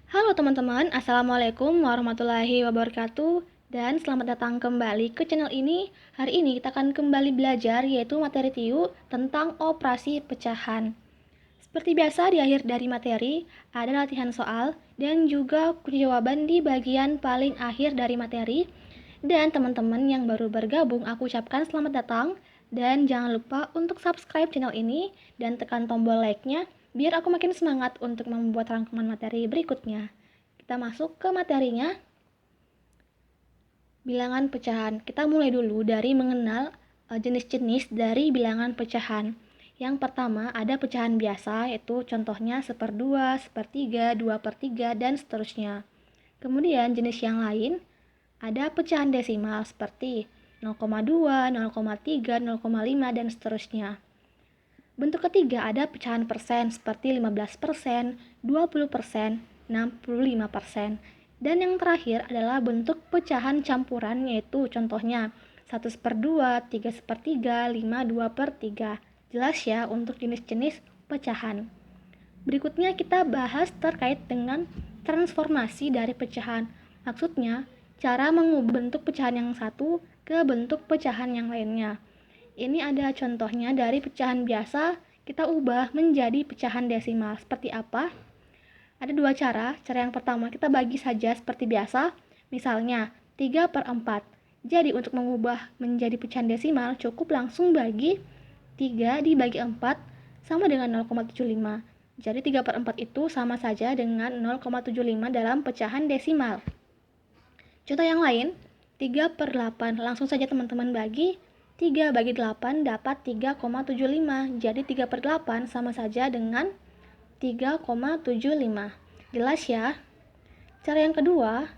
Halo teman-teman, Assalamualaikum warahmatullahi wabarakatuh. Dan selamat datang kembali ke channel ini. Hari ini kita akan kembali belajar yaitu materi TIU tentang operasi pecahan. Seperti biasa di akhir dari materi, ada latihan soal dan juga kunci jawaban di bagian paling akhir dari materi. Dan teman-teman yang baru bergabung, aku ucapkan selamat datang. Dan jangan lupa untuk subscribe channel ini dan tekan tombol like-nya biar aku makin semangat untuk membuat rangkuman materi berikutnya. Kita masuk ke materinya. Bilangan pecahan. Kita mulai dulu dari mengenal jenis-jenis dari bilangan pecahan. Yang pertama ada pecahan biasa, yaitu contohnya 1/2, 1/3, 2/3, dan seterusnya. Kemudian jenis yang lain ada pecahan desimal seperti 0,2, 0,3, 0,5, dan seterusnya. Bentuk ketiga ada pecahan persen seperti 15%, 20%, 65%. Dan yang terakhir adalah bentuk pecahan campuran, yaitu contohnya 1/2, 3/3, 5/2/3. Jelas ya untuk jenis-jenis pecahan. Berikutnya kita bahas terkait dengan transformasi dari pecahan. Maksudnya, cara mengubah bentuk pecahan yang satu ke bentuk pecahan yang lainnya. Ini ada contohnya dari pecahan biasa, kita ubah menjadi pecahan desimal. Seperti apa? Ada dua cara. Cara yang pertama kita bagi saja seperti biasa. Misalnya 3/4. Jadi untuk mengubah menjadi pecahan desimal cukup langsung bagi 3 dibagi 4 sama dengan 0,75. Jadi 3/4 itu sama saja dengan 0,75 dalam pecahan desimal. Contoh yang lain, 3/8. Langsung saja teman-teman bagi 3 bagi 8 dapat 3,75. Jadi 3/8 sama saja dengan 3,75. Jelas ya? Cara yang kedua,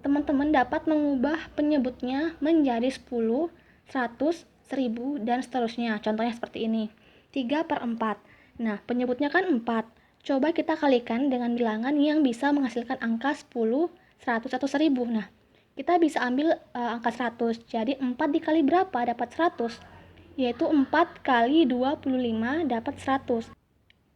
teman-teman dapat mengubah penyebutnya menjadi 10, 100, 1000, dan seterusnya. Contohnya seperti ini. 3/4. Nah, penyebutnya kan 4. Coba kita kalikan dengan bilangan yang bisa menghasilkan angka 10, 100, atau 1000. Nah, kita bisa ambil angka 100. Jadi 4 dikali berapa dapat 100? Yaitu 4 kali 25 dapat 100.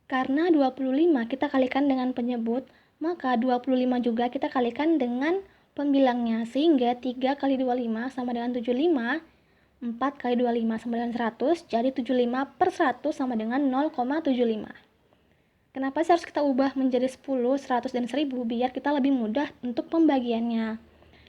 Karena 25 kita kalikan dengan penyebut, maka 25 juga kita kalikan dengan pembilangnya. Sehingga 3 kali 25 sama dengan 75, 4 kali 25 sama dengan 100, jadi 75/100 sama dengan 0,75. Kenapa sih harus kita ubah menjadi 10, 100, dan 1000? Biar kita lebih mudah untuk pembagiannya.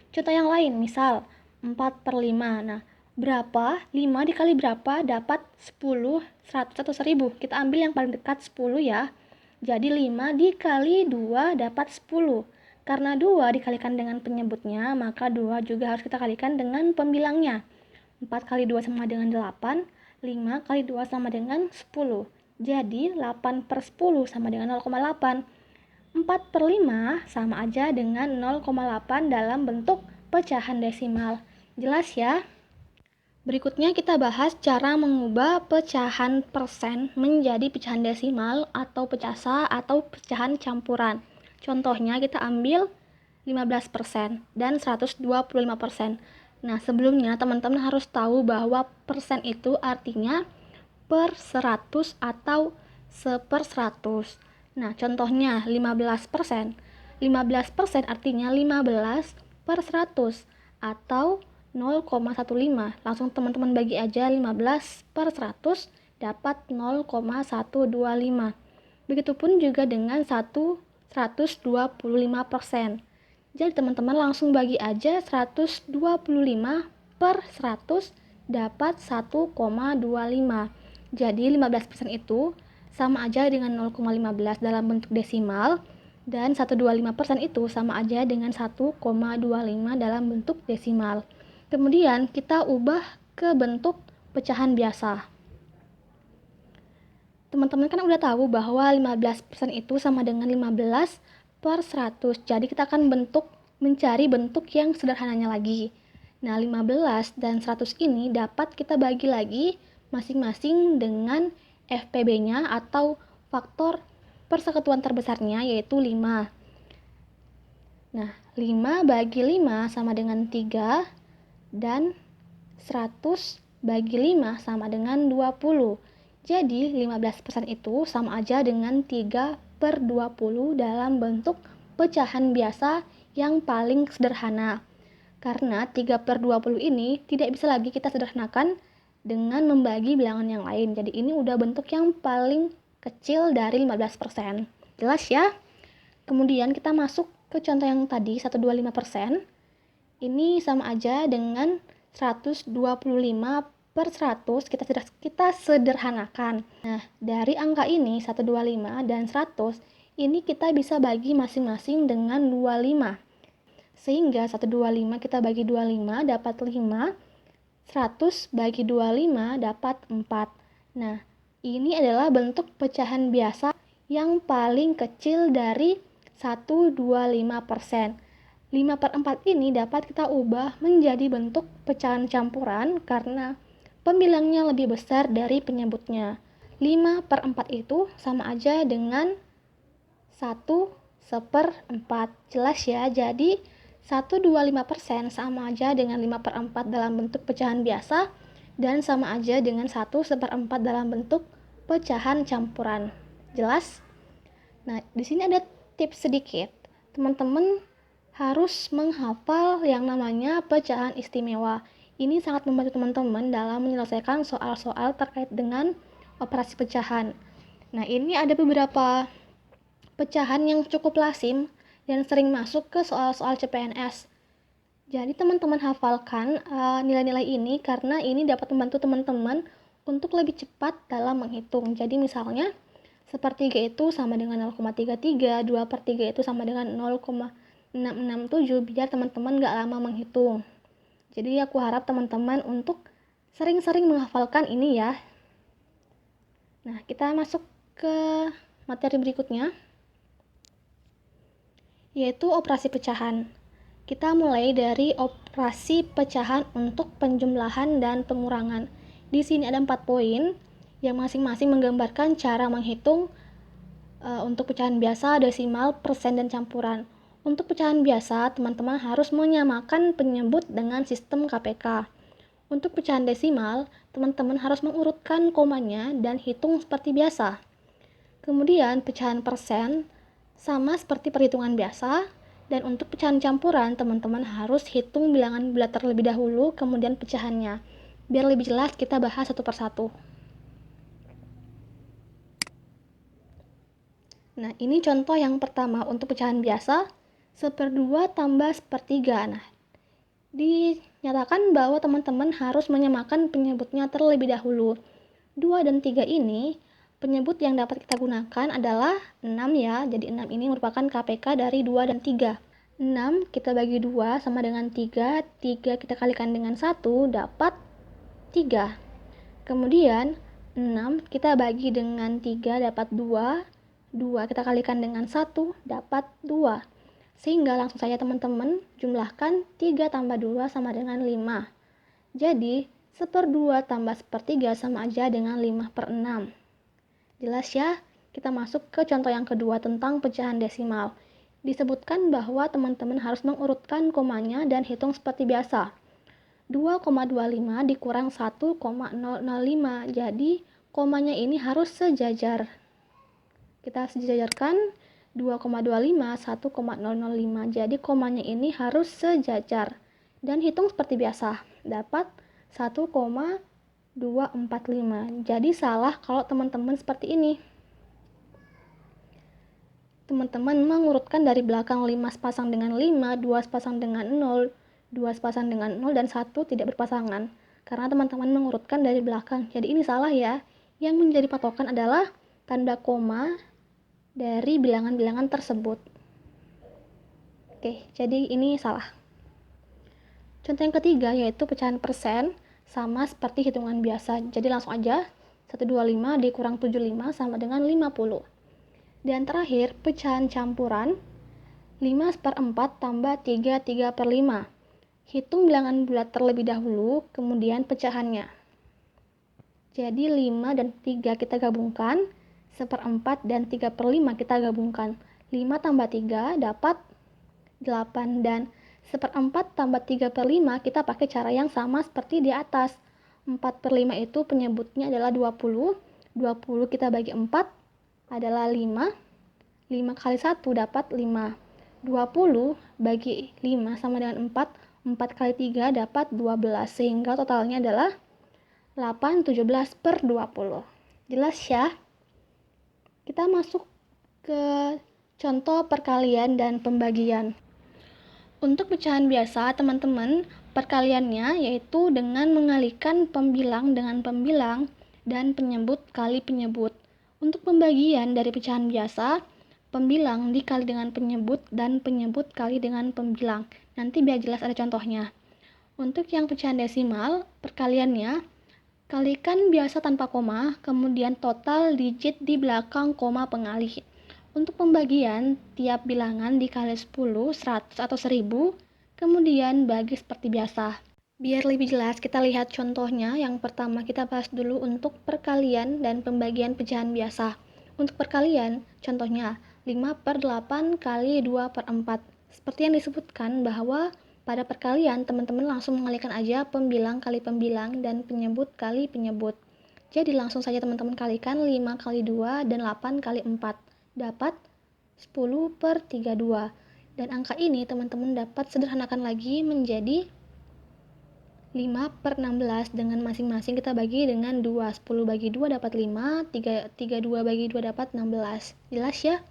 Contoh yang lain, misal 4/5. Nah, berapa? 5 dikali berapa dapat 10, 100, atau 1000? Kita ambil yang paling dekat 10 ya. Jadi 5 dikali 2 dapat 10. Karena 2 dikalikan dengan penyebutnya, maka 2 juga harus kita kalikan dengan pembilangnya. 4 kali 2 sama dengan 8, 5 kali 2 sama dengan 10. Jadi 8/10 sama dengan 0,8. 4/5 sama aja dengan 0,8 dalam bentuk pecahan desimal. Jelas ya? Berikutnya kita bahas cara mengubah pecahan persen menjadi pecahan desimal atau pecasa atau pecahan campuran. Contohnya kita ambil 15% dan 125%. Nah, sebelumnya teman-teman harus tahu bahwa persen itu artinya per 100 atau 1/100. Nah, contohnya 15%. 15% artinya 15/100 atau 0,15. Langsung teman-teman bagi aja 15/100 dapat 0,125. Begitupun juga dengan 125%. Jadi teman-teman langsung bagi aja 125/100 dapat 1,25. Jadi 15% itu sama aja dengan 0,15 dalam bentuk desimal, dan 125% itu sama aja dengan 1,25 dalam bentuk desimal. Kemudian kita ubah ke bentuk pecahan biasa. Teman-teman kan udah tahu bahwa 15% itu sama dengan 15/100. Jadi kita akan mencari bentuk yang sederhananya lagi. Nah, 15 dan 100 ini dapat kita bagi lagi masing-masing dengan FPB-nya atau faktor persekutuan terbesarnya, yaitu 5. Nah, 5 bagi 5 sama dengan 3, dan 100 bagi 5 sama dengan 20. Jadi 15% itu sama aja dengan 3/20 dalam bentuk pecahan biasa yang paling sederhana. Karena 3/20 ini tidak bisa lagi kita sederhanakan dengan membagi bilangan yang lain. Jadi ini udah bentuk yang paling kecil dari 15%. Jelas ya? Kemudian kita masuk ke contoh yang tadi, 125%. Ini sama aja dengan 125/100 kita sederhanakan. Nah, dari angka ini 125 dan 100 ini kita bisa bagi masing-masing dengan 25. Sehingga 125 kita bagi 25 dapat 5, 100 bagi 25 dapat 4. Nah, ini adalah bentuk pecahan biasa yang paling kecil dari 125%. 5/4 ini dapat kita ubah menjadi bentuk pecahan campuran karena pembilangnya lebih besar dari penyebutnya. 5/4 itu sama aja dengan 1/4. Jelas ya? Jadi 125% sama aja dengan 5/4 dalam bentuk pecahan biasa dan sama aja dengan 1/4 dalam bentuk pecahan campuran. Jelas? Nah, di sini ada tips sedikit. Teman-teman harus menghafal yang namanya pecahan istimewa. Ini sangat membantu teman-teman dalam menyelesaikan soal-soal terkait dengan operasi pecahan. Nah, ini ada beberapa pecahan yang cukup lazim dan sering masuk ke soal-soal CPNS. Jadi teman-teman hafalkan nilai-nilai ini karena ini dapat membantu teman-teman untuk lebih cepat dalam menghitung. Jadi misalnya, 1/3 itu sama dengan 0,33, 2/3 itu sama dengan 0,667, biar teman-teman gak lama menghitung. Jadi aku harap teman-teman untuk sering-sering menghafalkan ini ya. Nah, kita masuk ke materi berikutnya, yaitu operasi pecahan. Kita mulai dari operasi pecahan untuk penjumlahan dan pengurangan. Di sini ada 4 poin yang masing-masing menggambarkan cara menghitung untuk pecahan biasa, desimal, persen, dan campuran. Untuk pecahan biasa, teman-teman harus menyamakan penyebut dengan sistem KPK. Untuk pecahan desimal, teman-teman harus mengurutkan komanya dan hitung seperti biasa. Kemudian pecahan persen sama seperti perhitungan biasa, dan untuk pecahan campuran, teman-teman harus hitung bilangan bulat terlebih dahulu, kemudian pecahannya. Biar lebih jelas, kita bahas satu persatu. Nah, ini contoh yang pertama untuk pecahan biasa, 1/2 tambah 1/3. Nah, dinyatakan bahwa teman-teman harus menyamakan penyebutnya terlebih dahulu. 2 dan 3 ini, penyebut yang dapat kita gunakan adalah 6 ya. Jadi 6 ini merupakan KPK dari 2 dan 3. 6 kita bagi 2 sama dengan 3. 3 kita kalikan dengan 1 dapat 3. Kemudian 6 kita bagi dengan 3 dapat 2. 2 kita kalikan dengan 1 dapat 2. Sehingga langsung saja teman-teman jumlahkan 3 tambah 2 sama dengan 5. Jadi 1/2 tambah 1/3 sama aja dengan 5/6. Jelas ya? Kita masuk ke contoh yang kedua tentang pecahan desimal. Disebutkan bahwa teman-teman harus mengurutkan komanya dan hitung seperti biasa. 2,25 dikurang 1,005. Jadi komanya ini harus sejajar. Kita sejajarkan 2,25, 1,005. Jadi komanya ini harus sejajar. Dan hitung seperti biasa. Dapat 1,245. Jadi salah kalau teman-teman seperti ini. Teman-teman mengurutkan dari belakang 5 sepasang dengan 5, 2 sepasang dengan 0, 2 sepasang dengan 0, dan 1 tidak berpasangan. Karena teman-teman mengurutkan dari belakang. Jadi ini salah ya. Yang menjadi patokan adalah tanda koma dari bilangan-bilangan tersebut. Oke, jadi ini salah. Contoh yang ketiga yaitu pecahan persen sama seperti hitungan biasa. Jadi langsung aja 125 dikurang 75 sama dengan 50. Dan terakhir pecahan campuran 5/4 tambah 3/5. Hitung bilangan bulat terlebih dahulu, kemudian pecahannya. Jadi 5 dan 3 kita gabungkan, 1/4 dan 3/5 kita gabungkan. 5 tambah 3 dapat 8, dan 1/4 tambah 3/5 kita pakai cara yang sama seperti di atas. 4/5 itu penyebutnya adalah 20. 20 kita bagi 4 adalah 5. 5 kali 1 dapat 5. 20 bagi 5 sama dengan 4. 4 kali 3 dapat 12, sehingga totalnya adalah 8/17/20. Jelas ya? Kita masuk ke contoh perkalian dan pembagian. Untuk pecahan biasa, teman-teman, perkaliannya yaitu dengan mengalihkan pembilang dengan pembilang dan penyebut kali penyebut. Untuk pembagian dari pecahan biasa, pembilang dikali dengan penyebut dan penyebut kali dengan pembilang. Nanti biar jelas ada contohnya. Untuk yang pecahan desimal, perkaliannya kalikan biasa tanpa koma, kemudian total digit di belakang koma pengalih. Untuk pembagian, tiap bilangan dikali 10, 100 atau 1000, kemudian bagi seperti biasa. Biar lebih jelas, kita lihat contohnya. Yang pertama kita bahas dulu untuk perkalian dan pembagian pecahan biasa. Untuk perkalian, contohnya 5/8 kali 2/4. Seperti yang disebutkan bahwa pada perkalian, teman-teman langsung mengalihkan aja pembilang kali pembilang dan penyebut kali penyebut. Jadi langsung saja teman-teman kalikan 5 kali 2 dan 8 kali 4. Dapat 10/32. Dan angka ini teman-teman dapat sederhanakan lagi menjadi 5/16 dengan masing-masing kita bagi dengan 2. 10 bagi 2 dapat 5, 32 bagi 2 dapat 16. Jelas ya?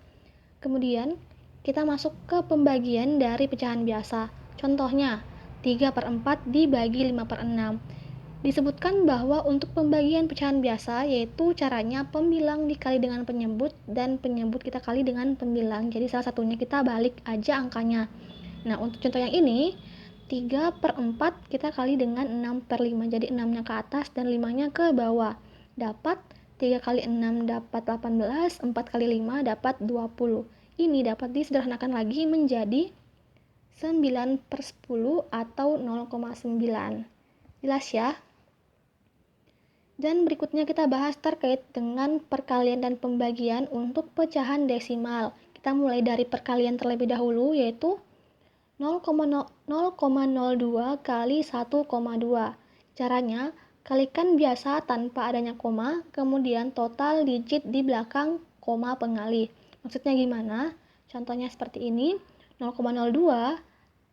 Kemudian kita masuk ke pembagian dari pecahan biasa. Contohnya, 3/4 dibagi 5/6. Disebutkan bahwa untuk pembagian pecahan biasa yaitu caranya pembilang dikali dengan penyebut dan penyebut kita kali dengan pembilang. Jadi salah satunya kita balik aja angkanya. Nah, untuk contoh yang ini, 3/4 kita kali dengan 6/5. Jadi 6-nya ke atas dan 5-nya ke bawah. Dapat 3 kali 6 dapat 18, 4 kali 5 dapat 20. Ini dapat disederhanakan lagi menjadi 9/10 atau 0,9. Jelas ya? Dan berikutnya kita bahas terkait dengan perkalian dan pembagian untuk pecahan desimal. Kita mulai dari perkalian terlebih dahulu, yaitu 0,02 kali 1,2. Caranya, kalikan biasa tanpa adanya koma, kemudian total digit di belakang koma pengalih. Maksudnya gimana? Contohnya seperti ini, 0,02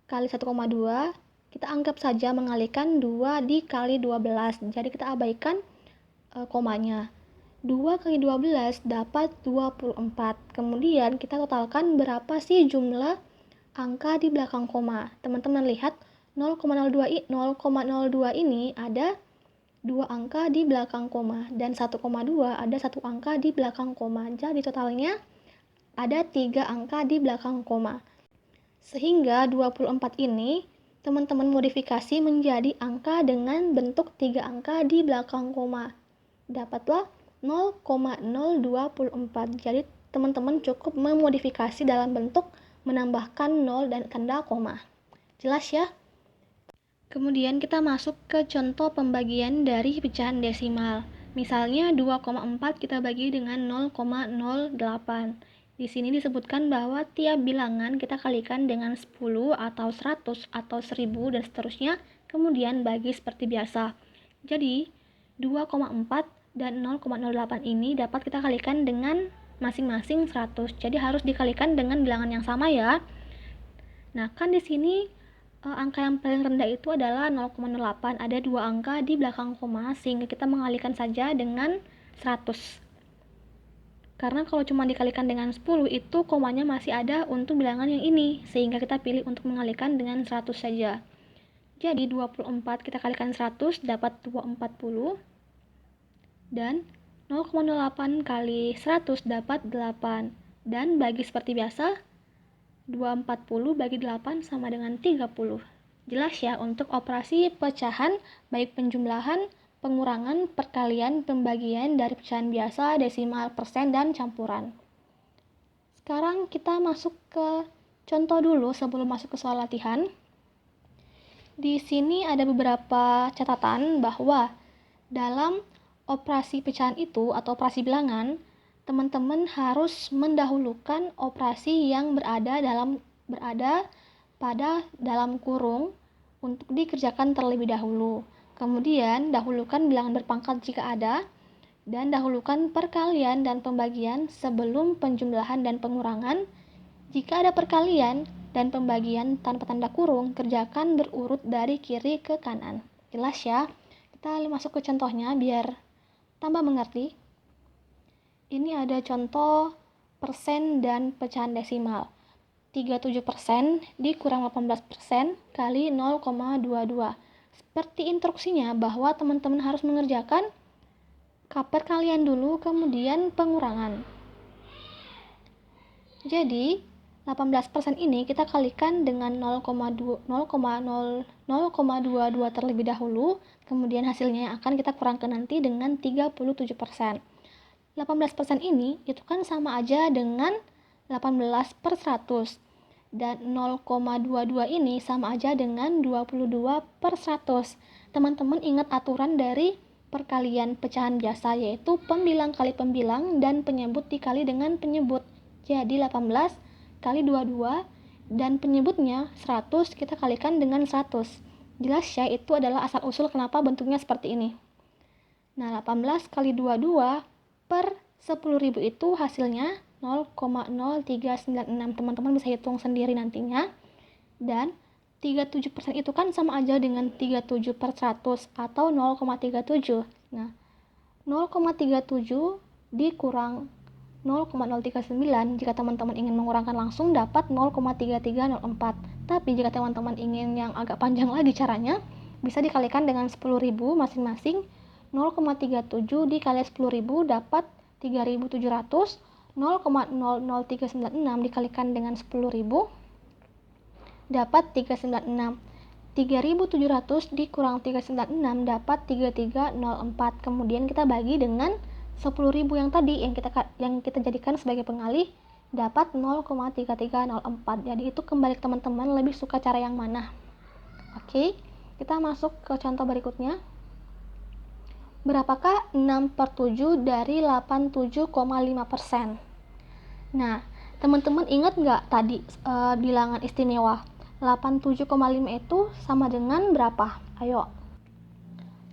kali 1,2, kita anggap saja mengalihkan 2 dikali 12. Jadi kita abaikan komanya. 2 kali 12 dapat 24. Kemudian kita totalkan berapa sih jumlah angka di belakang koma. Teman-teman lihat 0,02 ini ada 2 angka di belakang koma dan 1,2 ada 1 angka di belakang koma. Jadi totalnya ada 3 angka di belakang koma. Sehingga 24 ini teman-teman modifikasi menjadi angka dengan bentuk 3 angka di belakang koma. Dapatlah 0,024. Jadi teman-teman cukup memodifikasi dalam bentuk menambahkan 0 dan tanda koma. Jelas ya? Kemudian kita masuk ke contoh pembagian dari pecahan desimal. Misalnya 2,4 kita bagi dengan 0,08. Di sini disebutkan bahwa tiap bilangan kita kalikan dengan 10 atau 100 atau 1000 dan seterusnya, kemudian bagi seperti biasa. Jadi 2,4 dan 0,08 ini dapat kita kalikan dengan masing-masing 100. Jadi harus dikalikan dengan bilangan yang sama ya. Nah, kan di sini angka yang paling rendah itu adalah 0,08. Ada 2 angka di belakang koma sehingga kita mengalihkan saja dengan 100. Karena kalau cuma dikalikan dengan 10 itu komanya masih ada untuk bilangan yang ini, sehingga kita pilih untuk mengalihkan dengan 100 saja. Jadi 24 kita kalikan 100 dapat 240 dan 0,08 kali 100 dapat 8. Dan bagi seperti biasa 240 bagi 8 sama dengan 30. Jelas ya untuk operasi pecahan baik penjumlahan, pengurangan, perkalian, pembagian dari pecahan biasa, desimal, persen, dan campuran. Sekarang kita masuk ke contoh dulu sebelum masuk ke soal latihan. Di sini ada beberapa catatan bahwa dalam operasi pecahan itu atau operasi bilangan, teman-teman harus mendahulukan operasi yang berada pada dalam kurung untuk dikerjakan terlebih dahulu. Kemudian, dahulukan bilangan berpangkat jika ada, dan dahulukan perkalian dan pembagian sebelum penjumlahan dan pengurangan Jika ada perkalian dan pembagian tanpa tanda kurung, kerjakan berurut dari kiri ke kanan. Jelas ya? Kita masuk ke contohnya biar tambah mengerti. Ini ada contoh persen dan pecahan desimal. 37% dikurang 18% kali 0,22. Seperti instruksinya bahwa teman-teman harus mengerjakan perkalian dulu, kemudian pengurangan. Jadi, 18% ini kita kalikan dengan 0,22 terlebih dahulu, kemudian hasilnya yang akan kita kurangkan nanti dengan 37%. 18% ini itu kan sama aja dengan 18/100. Dan 0,22 ini sama aja dengan 22/100. Teman-teman ingat aturan dari perkalian pecahan biasa, yaitu pembilang kali pembilang dan penyebut dikali dengan penyebut. Jadi 18 kali 22 dan penyebutnya 100 kita kalikan dengan 100. Jelas ya, itu adalah asal usul kenapa bentuknya seperti ini. Nah, 18 kali 22 per 10.000 itu hasilnya 0,0396. Teman-teman bisa hitung sendiri nantinya. Dan 37% itu kan sama aja dengan 37/100 atau 0,37. Nah, 0,37 dikurang 0,039, jika teman-teman ingin mengurangkan langsung dapat 0,3304. Tapi jika teman-teman ingin yang agak panjang lagi caranya, bisa dikalikan dengan 10.000 masing-masing. 0,37 dikali 10.000 dapat 3.700. 0,00396 dikalikan dengan 10.000 dapat 396. 3.700 dikurang 396 dapat 3304. Kemudian kita bagi dengan 10.000 yang tadi yang kita jadikan sebagai pengalih, dapat 0,3304. Jadi itu kembali ke teman-teman lebih suka cara yang mana. Oke, kita masuk ke contoh berikutnya. Berapakah 6/7 dari 87,5%? Nah, teman-teman ingat nggak tadi bilangan istimewa? 87,5 itu sama dengan berapa? Ayo.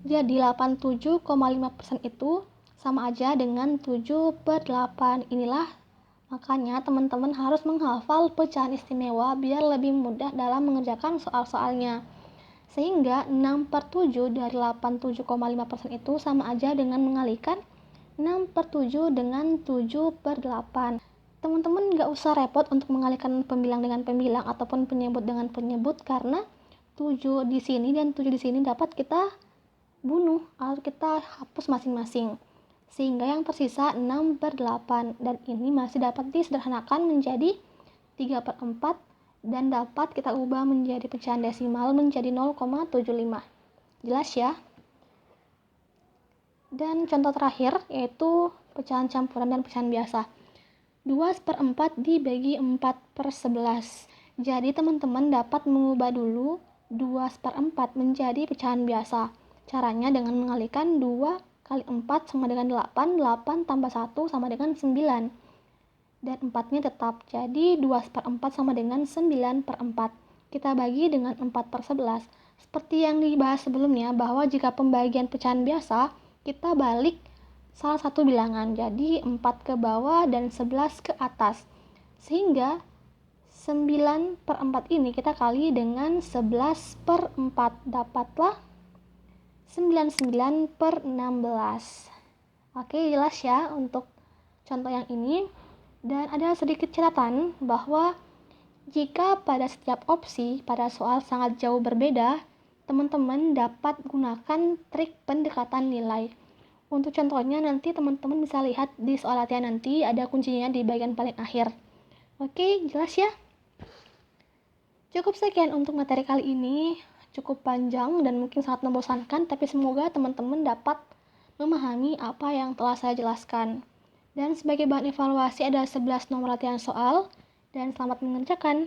Jadi 87,5% itu sama aja dengan 7/8. Inilah makanya teman-teman harus menghafal pecahan istimewa biar lebih mudah dalam mengerjakan soal-soalnya. Sehingga 6/7 dari 87,5% itu sama aja dengan mengalihkan 6/7 dengan 7/8. Teman-teman nggak usah repot untuk mengalihkan pembilang dengan pembilang ataupun penyebut dengan penyebut, karena 7 di sini dan 7 di sini dapat kita bunuh atau kita hapus masing-masing. Sehingga yang tersisa 6/8, dan ini masih dapat disederhanakan menjadi 3/4 dan dapat kita ubah menjadi pecahan desimal menjadi 0,75. Jelas ya? Dan contoh terakhir yaitu pecahan campuran dan pecahan biasa. 2/4 dibagi 4/11. Jadi teman-teman dapat mengubah dulu 2/4 menjadi pecahan biasa. Caranya dengan mengalihkan 2 kali 4 sama dengan 8, 8 tambah 1 sama dengan 9. Dan 4-nya tetap, jadi 2/4 sama dengan 9/4. Kita bagi dengan 4/11. Seperti yang dibahas sebelumnya, bahwa jika pembagian pecahan biasa, kita balik salah satu bilangan, jadi 4 ke bawah dan 11 ke atas. Sehingga 9/4 ini kita kali dengan 11/4, dapatlah 99/16. Oke, jelas ya untuk contoh yang ini. Dan ada sedikit catatan bahwa jika pada setiap opsi pada soal sangat jauh berbeda, teman-teman dapat gunakan trik pendekatan nilai. Untuk contohnya nanti teman-teman bisa lihat di soal latihan nanti, ada kuncinya di bagian paling akhir. Oke, jelas ya? Cukup sekian untuk materi kali ini. Cukup panjang dan mungkin sangat membosankan, tapi semoga teman-teman dapat memahami apa yang telah saya jelaskan. Dan sebagai bahan evaluasi ada 11 nomor latihan soal, dan selamat mengerjakan.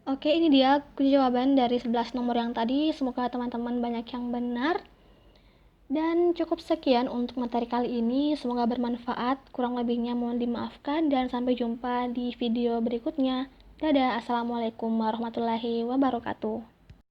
Oke, ini dia jawaban dari 11 nomor yang tadi. Semoga teman-teman banyak yang benar. Dan cukup sekian untuk materi kali ini. Semoga bermanfaat. Kurang lebihnya mohon dimaafkan dan sampai jumpa di video berikutnya. Dadah, assalamualaikum warahmatullahi wabarakatuh.